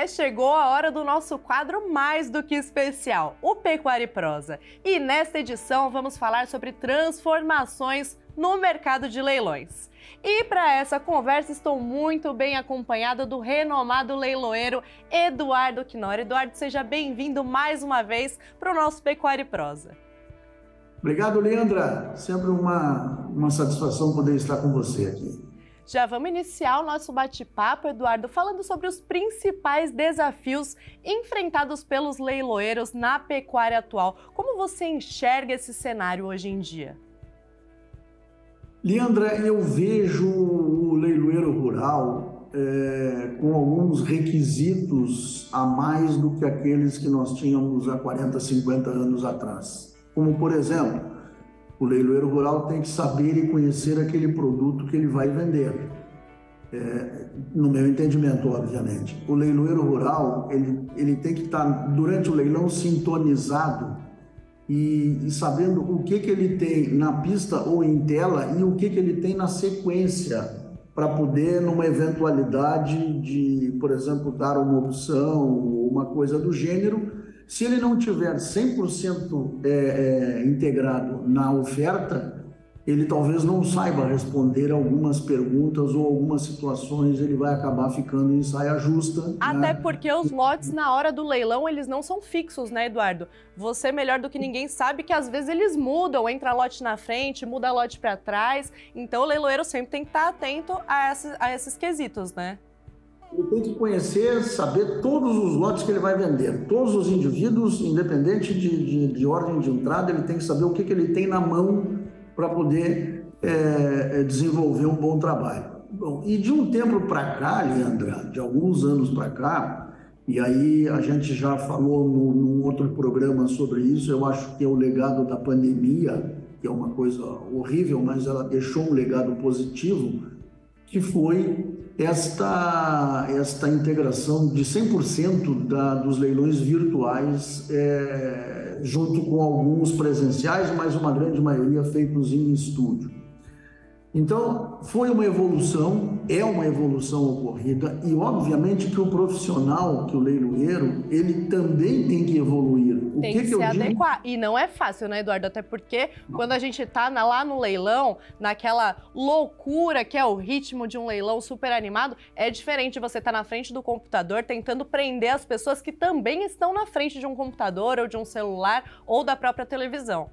chegou a hora do nosso quadro mais do que especial, o Pecuária e Prosa. E nesta edição vamos falar sobre transformações no mercado de leilões. E para essa conversa estou muito bem acompanhada do renomado leiloeiro Eduardo Knorr. Eduardo, seja bem-vindo mais uma vez para o nosso Pecuária e Prosa. Obrigado, Leandra. Sempre uma satisfação poder estar com você aqui. Já vamos iniciar o nosso bate-papo, Eduardo, falando sobre os principais desafios enfrentados pelos leiloeiros na pecuária atual. Como você enxerga esse cenário hoje em dia? Leandra, eu vejo o leiloeiro rural com alguns requisitos a mais do que aqueles que nós tínhamos há 40, 50 anos atrás. Como, por exemplo, o leiloeiro rural tem que saber e conhecer aquele produto que ele vai vender. No meu entendimento, obviamente. O leiloeiro rural, ele tem que estar, durante o leilão, sintonizado e sabendo o que ele tem na pista ou em tela e o que ele tem na sequência para poder, numa eventualidade de, por exemplo, dar uma opção ou uma coisa do gênero. Se ele não tiver 100% integrado na oferta, ele talvez não saiba responder algumas perguntas ou algumas situações, ele vai acabar ficando em saia justa. Até porque os lotes na hora do leilão, eles não são fixos, né, Eduardo? Você, melhor do que ninguém, sabe que às vezes eles mudam, entra lote na frente, muda lote para trás, então o leiloeiro sempre tem que estar atento a esses quesitos, né? Ele tem que conhecer, saber todos os lotes que ele vai vender, todos os indivíduos, independente de ordem de entrada, ele tem que saber o que ele tem na mão para poder desenvolver um bom trabalho. Bom, e de um tempo para cá, Leandra, de alguns anos para cá, e aí a gente já falou num outro programa sobre isso, eu acho que é o legado da pandemia, que é uma coisa horrível, mas ela deixou um legado positivo, que foi esta integração de 100% dos leilões virtuais, junto com alguns presenciais, mas uma grande maioria feitos em estúdio. Então, foi uma evolução, é uma evolução ocorrida e, obviamente, que o profissional, que o leiloeiro, ele também tem que evoluir. Tem que se adequar. E não é fácil, né, Eduardo? Até porque quando a gente tá lá no leilão, naquela loucura que é o ritmo de um leilão super animado, é diferente de você estar na frente do computador tentando prender as pessoas que também estão na frente de um computador ou de um celular ou da própria televisão.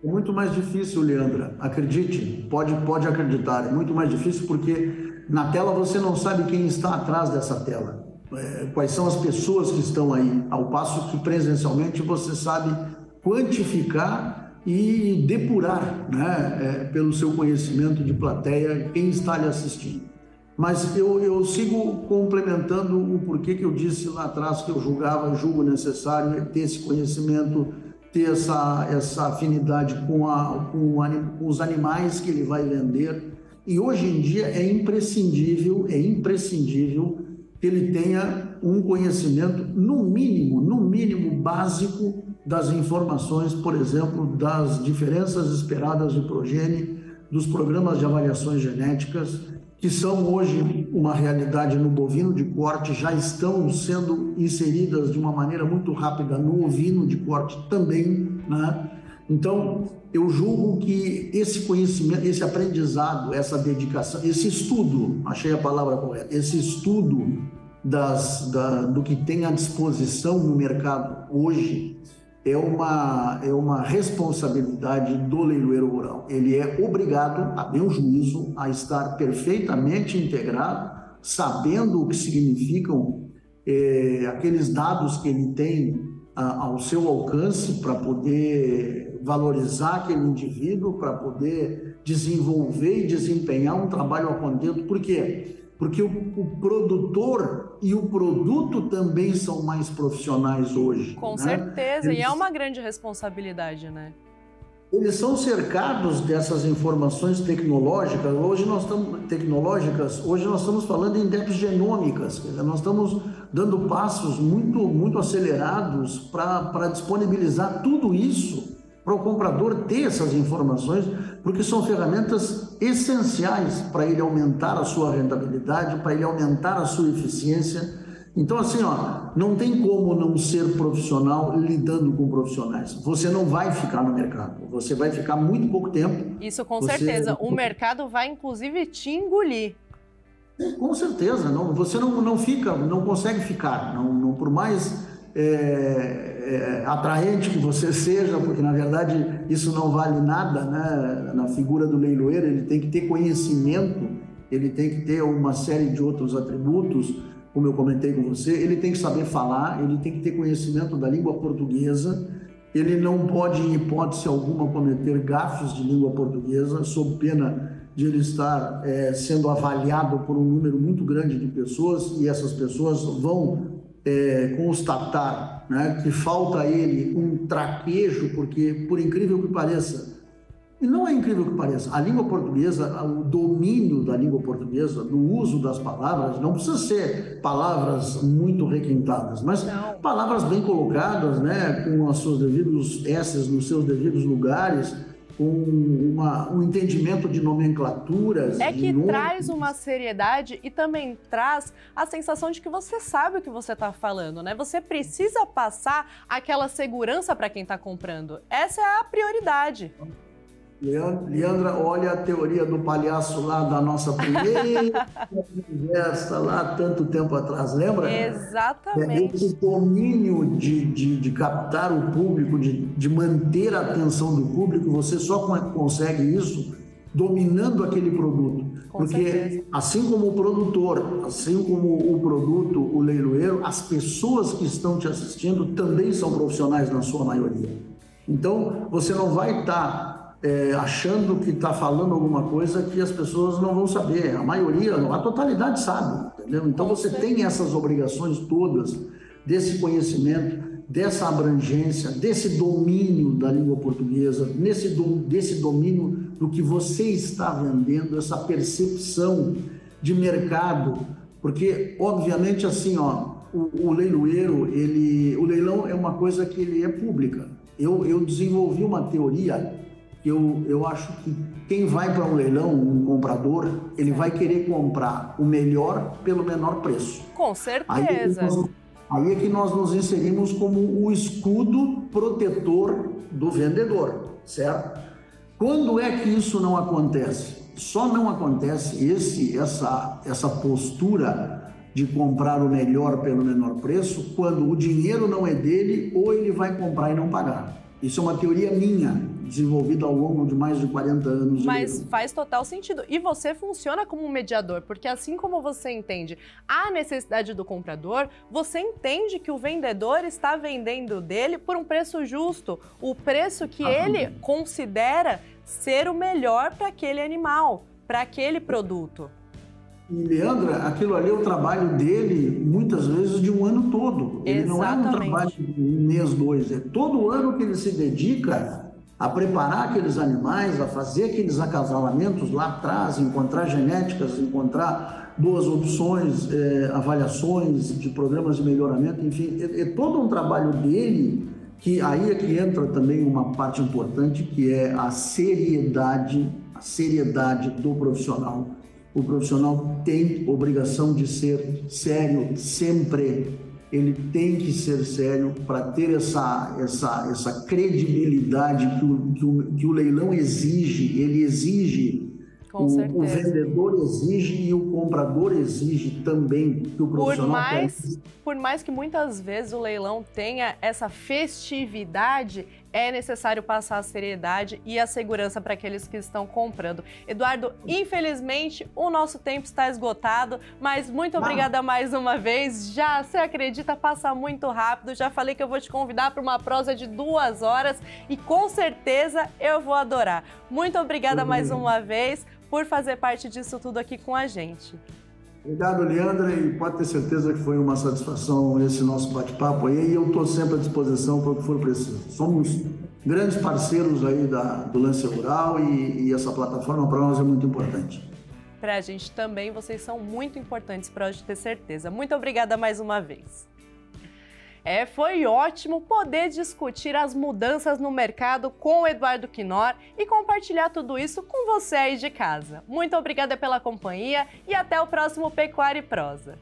É muito mais difícil, Leandra, acredite, pode acreditar, é muito mais difícil porque na tela você não sabe quem está atrás dessa tela, quais são as pessoas que estão aí, ao passo que presencialmente você sabe quantificar e depurar, né, pelo seu conhecimento de plateia quem está lhe assistindo. Mas eu sigo complementando o porquê que eu disse lá atrás que eu julgo necessário ter esse conhecimento, ter essa afinidade com os animais que ele vai vender. E hoje em dia é imprescindível que ele tenha um conhecimento, no mínimo básico, das informações, por exemplo, das diferenças esperadas de progênie, dos programas de avaliações genéticas, que são hoje uma realidade no bovino de corte, já estão sendo inseridas de uma maneira muito rápida no ovino de corte também, né? Então, eu julgo que esse conhecimento, esse aprendizado, essa dedicação, esse estudo, achei a palavra correta, esse estudo do que tem à disposição no mercado hoje, é uma responsabilidade do leiloeiro rural. Ele é obrigado, a meu juízo, a estar perfeitamente integrado, sabendo o que significam aqueles dados que ele tem ao seu alcance para poder valorizar aquele indivíduo, para poder desenvolver e desempenhar um trabalho a contento. Por quê? Porque o produtor e o produto também são mais profissionais hoje. Com certeza, e é uma grande responsabilidade, né? Eles são cercados dessas informações tecnológicas. Hoje nós estamos falando em epigenômicas, quer dizer, nós estamos dando passos muito acelerados para disponibilizar tudo isso para o comprador ter essas informações, porque são ferramentas essenciais para ele aumentar a sua rentabilidade, para ele aumentar a sua eficiência Então, assim, ó, não tem como não ser profissional lidando com profissionais. Você não vai ficar no mercado, você vai ficar muito pouco tempo. Isso com certeza. O mercado vai, inclusive, te engolir. Com certeza, não, você não fica, não consegue ficar, não, por mais atraente que você seja, porque na verdade isso não vale nada, né? Na figura do leiloeiro ele tem que ter conhecimento, ele tem que ter uma série de outros atributos, como eu comentei com você, ele tem que saber falar, ele tem que ter conhecimento da língua portuguesa, ele não pode, em hipótese alguma, cometer gafes de língua portuguesa, sob pena de ele estar sendo avaliado por um número muito grande de pessoas, e essas pessoas vão constatar, né, que falta a ele um traquejo, porque, por incrível que pareça, e não é incrível que pareça, a língua portuguesa, o domínio da língua portuguesa, do uso das palavras, não precisa ser palavras muito requintadas, mas palavras bem colocadas, né, com os seus devidos S's nos seus devidos lugares, com um entendimento de nomenclaturas. É que traz uma seriedade e também traz a sensação de que você sabe o que você está falando, né? Você precisa passar aquela segurança para quem está comprando. Essa é a prioridade. Leandra, olha a teoria do palhaço lá da nossa primeira conversa lá, tanto tempo atrás, lembra? Exatamente. Esse domínio de captar o público, de manter a atenção do público, você só consegue isso dominando aquele produto. Porque assim como o produtor, assim como o produto, o leiloeiro, as pessoas que estão te assistindo também são profissionais na sua maioria. Então, você não vai estar achando que está falando alguma coisa que as pessoas não vão saber. A maioria, a totalidade sabe, entendeu? Então você tem essas obrigações todas, desse conhecimento, dessa abrangência, desse domínio da língua portuguesa, desse domínio do que você está vendendo, essa percepção de mercado, porque obviamente assim, ó, o leiloeiro, o leilão é uma coisa que ele é pública. Eu desenvolvi uma teoria. Eu acho que quem vai para um leilão, um comprador, ele vai querer comprar o melhor pelo menor preço. Com certeza. Aí é que nós nos inserimos como o escudo protetor do vendedor, certo? Quando é que isso não acontece? Só não acontece essa postura de comprar o melhor pelo menor preço quando o dinheiro não é dele ou ele vai comprar e não pagar. Isso é uma teoria minha, desenvolvida ao longo de mais de 40 anos. Mas faz total sentido. E você funciona como um mediador, porque assim como você entende a necessidade do comprador, você entende que o vendedor está vendendo dele por um preço justo, o preço que ele considera ser o melhor para aquele animal, para aquele produto. E, Leandra, aquilo ali é o trabalho dele, muitas vezes, de um ano todo. Ele não é um trabalho de um mês, dois. É todo ano que ele se dedica a preparar aqueles animais, a fazer aqueles acasalamentos lá atrás, encontrar genéticas, encontrar boas opções, avaliações de programas de melhoramento, enfim, é todo um trabalho dele, que aí é que entra também uma parte importante, que é a seriedade do profissional. O profissional tem obrigação de ser sério sempre. Ele tem que ser sério para ter essa credibilidade que o leilão exige. Ele exige, o vendedor exige e o comprador exige também que o profissional por mais que muitas vezes o leilão tenha essa festividade, é necessário passar a seriedade e a segurança para aqueles que estão comprando. Eduardo, infelizmente o nosso tempo está esgotado, mas muito obrigada mais uma vez. Já, você acredita, passa muito rápido. Já falei que eu vou te convidar para uma prosa de 2 horas e com certeza eu vou adorar. Muito obrigada mais uma vez por fazer parte disso tudo aqui com a gente. Obrigado, Leandra, e pode ter certeza que foi uma satisfação esse nosso bate-papo aí, e eu estou sempre à disposição para o que for preciso. Somos grandes parceiros aí do Lance Rural e essa plataforma para nós é muito importante. Para a gente também, vocês são muito importantes, para a gente ter certeza. Muito obrigada mais uma vez. Foi ótimo poder discutir as mudanças no mercado com o Eduardo Knorr e compartilhar tudo isso com você aí de casa. Muito obrigada pela companhia e até o próximo Pecuária e Prosa.